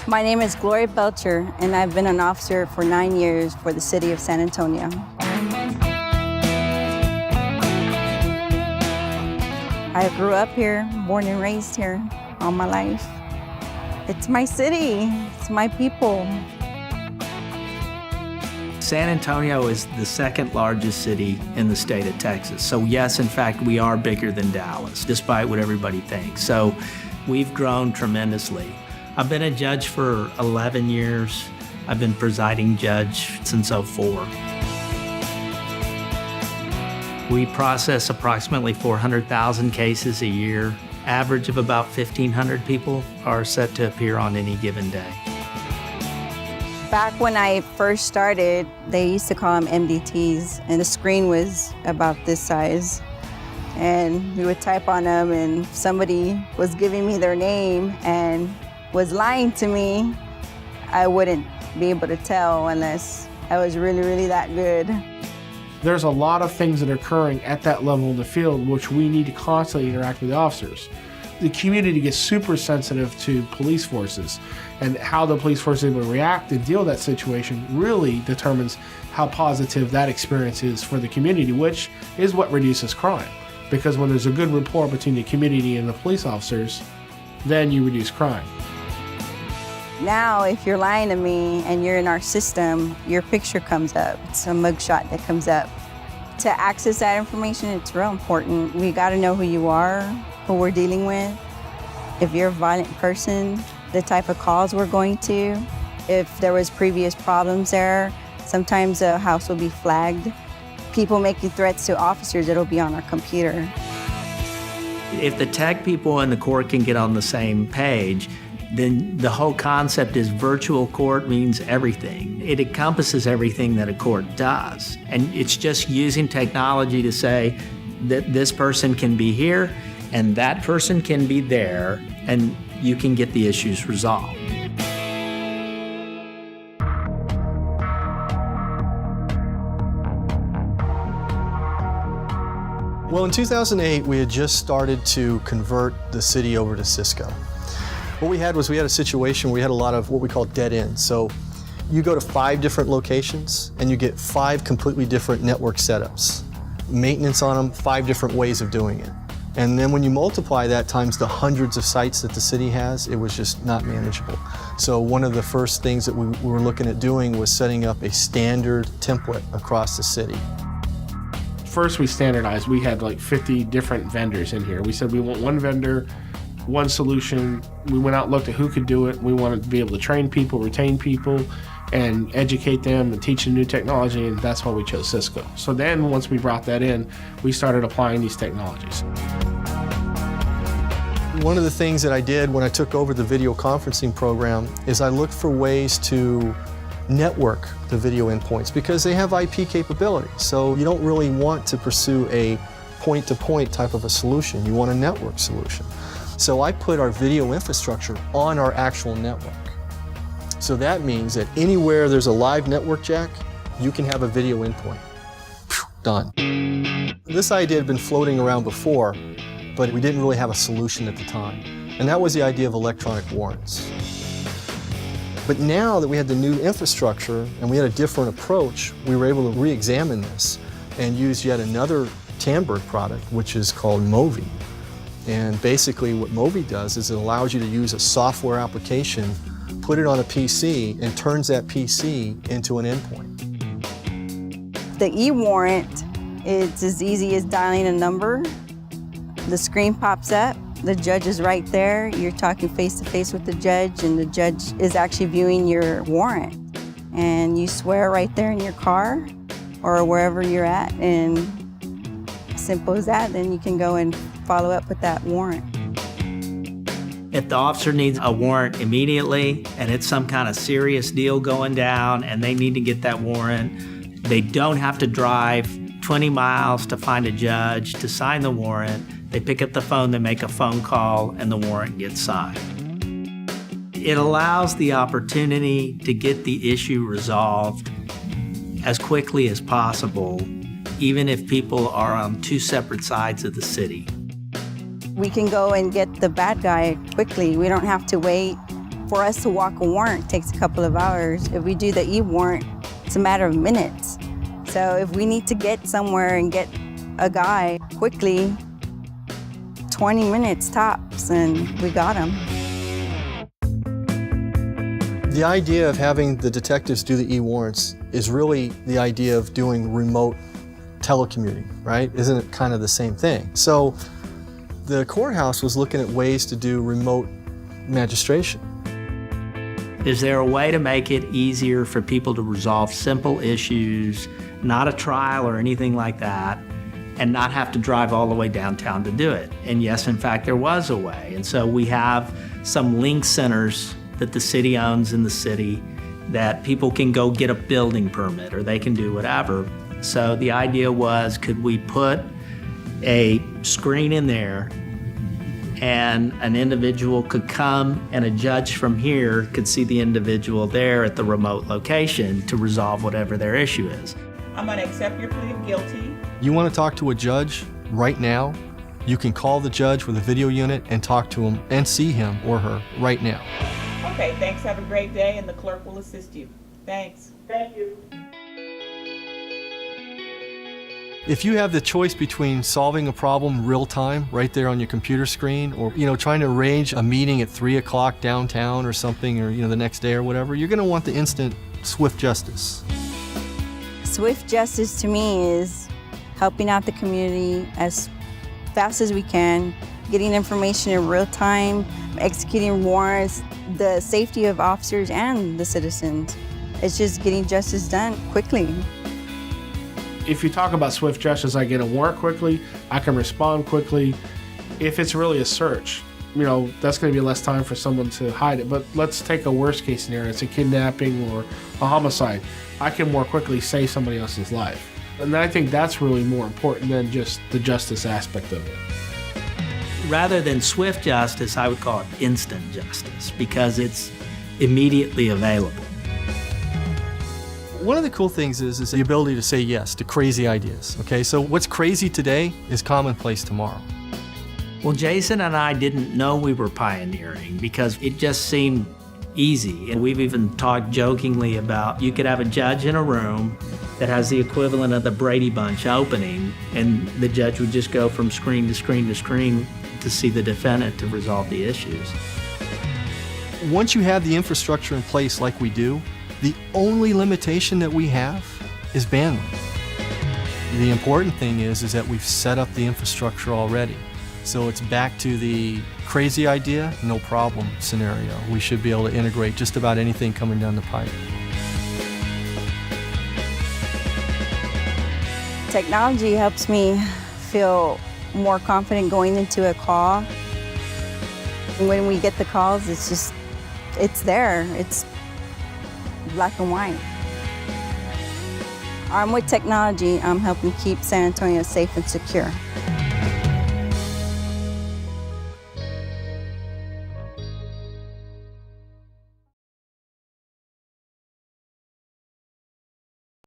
My name is Gloria Belcher, and I've been an officer for 9 years for the city of San Antonio. I grew up here, born and raised here all my life. It's my city, it's my people. San Antonio is the second largest city in the state of Texas. So yes, in fact, we are bigger than Dallas, despite what everybody thinks. So we've grown tremendously. I've been a judge for 11 years. I've been presiding judge since '04. We process approximately 400,000 cases a year. Average of about 1,500 people are set to appear on any given day. Back when I first started, they used to call them MDTs, and the screen was about this size. And we would type on them, and somebody was giving me their name and was lying to me. I wouldn't be able to tell unless I was really, really that good. There's a lot of things that are occurring at that level in the field which we need to constantly interact with the officers. The community gets super sensitive to police forces, and how the police force is able to react and deal with that situation really determines how positive that experience is for the community, which is what reduces crime. Because when there's a good rapport between the community and the police officers, then you reduce crime. Now, if you're lying to me and you're in our system, your picture comes up. It's a mugshot that comes up. To access that information, it's real important. We gotta know who you are, who we're dealing with. If you're a violent person, the type of calls we're going to. If there was previous problems there, sometimes a house will be flagged. People making threats to officers, it'll be on our computer. If the tech people and the court can get on the same page, then the whole concept is virtual court means everything. It encompasses everything that a court does. And it's just using technology to say that this person can be here and that person can be there, and you can get the issues resolved. Well, in 2008, we had just started to convert the city over to Cisco. What we had a situation where we had a lot of what we call dead ends. So you go to 5 different locations and you get 5 completely different network setups. Maintenance on them, 5 different ways of doing it. And then when you multiply that times the hundreds of sites that the city has, it was just not manageable. So one of the first things that we were looking at doing was setting up a standard template across the city. First we standardized, we had like 50 different vendors in here. We said we want one vendor, one solution. We went out and looked at who could do it. We wanted to be able to train people, retain people, and educate them and teach them new technology, and that's why we chose Cisco. So then once we brought that in, we started applying these technologies. One of the things that I did when I took over the video conferencing program is I looked for ways to network the video endpoints because they have IP capability. So you don't really want to pursue a point-to-point type of a solution. You want a network solution. So I put our video infrastructure on our actual network. So that means that anywhere there's a live network jack, you can have a video endpoint. Done. This idea had been floating around before, but we didn't really have a solution at the time. And that was the idea of electronic warrants. But now that we had the new infrastructure and we had a different approach, we were able to re-examine this and use yet another Tandberg product, which is called Movi. And basically what Movi does is it allows you to use a software application, put it on a PC, and turns that PC into an endpoint. The e-warrant is as easy as dialing a number. The screen pops up, the judge is right there, you're talking face-to-face with the judge, and the judge is actually viewing your warrant. And you swear right there in your car or wherever you're at, and simple as that, then you can go and follow up with that warrant. If the officer needs a warrant immediately and it's some kind of serious deal going down and they need to get that warrant, they don't have to drive 20 miles to find a judge to sign the warrant. They pick up the phone, they make a phone call, and the warrant gets signed. It allows the opportunity to get the issue resolved as quickly as possible, even if people are on 2 separate sides of the city. We can go and get the bad guy quickly. We don't have to wait For us to walk a warrant takes a couple of hours. If we do the e-warrant, it's a matter of minutes. So if we need to get somewhere and get a guy quickly, 20 minutes tops, and we got him. The idea of having the detectives do the e-warrants is really the idea of doing remote telecommuting, right? Isn't it kind of the same thing? So the courthouse was looking at ways to do remote magistration. Is there a way to make it easier for people to resolve simple issues, not a trial or anything like that, and not have to drive all the way downtown to do it? And yes, in fact, there was a way. And so we have some link centers that the city owns in the city that people can go get a building permit or they can do whatever. So the idea was, could we put a screen in there and an individual could come and a judge from here could see the individual there at the remote location to resolve whatever their issue is. I'm going to accept your plea of guilty. You want to talk to a judge right now? You can call the judge with a video unit and talk to him and see him or her right now. Okay, thanks. Have a great day, and the clerk will assist you. Thanks. Thank you. If you have the choice between solving a problem real time right there on your computer screen or trying to arrange a meeting at 3 o'clock downtown or something, or the next day or whatever, you're going to want the instant swift justice. Swift justice to me is helping out the community as fast as we can, getting information in real time, executing warrants, the safety of officers and the citizens. It's just getting justice done quickly. If you talk about swift justice, I get a warrant quickly, I can respond quickly. If it's really a search, that's going to be less time for someone to hide it. But let's take a worst case scenario. It's a kidnapping or a homicide. I can more quickly save somebody else's life. And I think that's really more important than just the justice aspect of it. Rather than swift justice, I would call it instant justice because it's immediately available. One of the cool things is the ability to say yes to crazy ideas. Okay, so what's crazy today is commonplace tomorrow. Well, Jason and I didn't know we were pioneering because it just seemed easy. And we've even talked jokingly about you could have a judge in a room that has the equivalent of the Brady Bunch opening, and the judge would just go from screen to screen to screen to see the defendant to resolve the issues. Once you have the infrastructure in place like we do, the only limitation that we have is bandwidth. The important thing is that we've set up the infrastructure already. So it's back to the crazy idea, no problem scenario. We should be able to integrate just about anything coming down the pipe. Technology helps me feel more confident going into a call. When we get the calls, it's there. It's black and white. Armed with technology, I'm helping keep San Antonio safe and secure.